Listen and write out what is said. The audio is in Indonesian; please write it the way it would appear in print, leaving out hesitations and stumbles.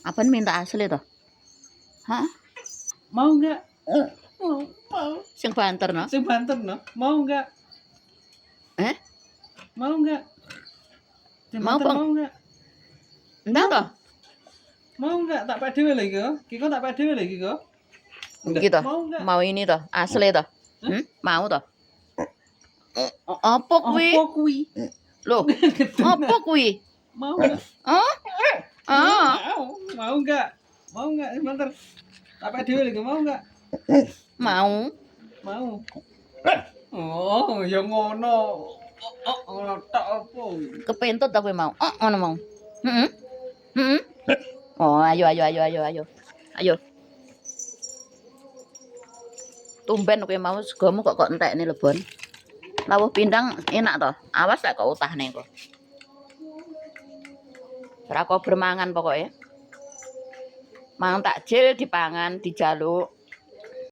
Apa minta asli toh? Hah? Mau nggak? Mau. Sing banter no? Sing banter no? Mau nggak? Mau nggak? Sing Mau banter pong? mau nggak? Enggak toh? Mau nggak? Tak pak dhewe lagi kok. Kiko tak pak dhewe lagi kok. Gitu. Mau nggak? Mau ini toh? Asli toh? Mau toh? Apa kuwi? Apa kuwi? Loh, apa kuwi? Mau nggak? Oh? Ah. Mau nggak? Mau nggak? Sebentar. Tak pak dhewe lagi mau nggak? Mau. Mau. Oh, ya ngono. Ngono tok apa? Kepentut tapi mau. Oh, ngono mau. Heeh. Heeh. Oh, ayo. Ayo. Tumben kowe mau segomu kok entekne lebon. Lawuh pindang enak toh. Awas lek kok utahne kok. Ora kok bermangan pokoknya. Mang takjil dipangan, dijaluk.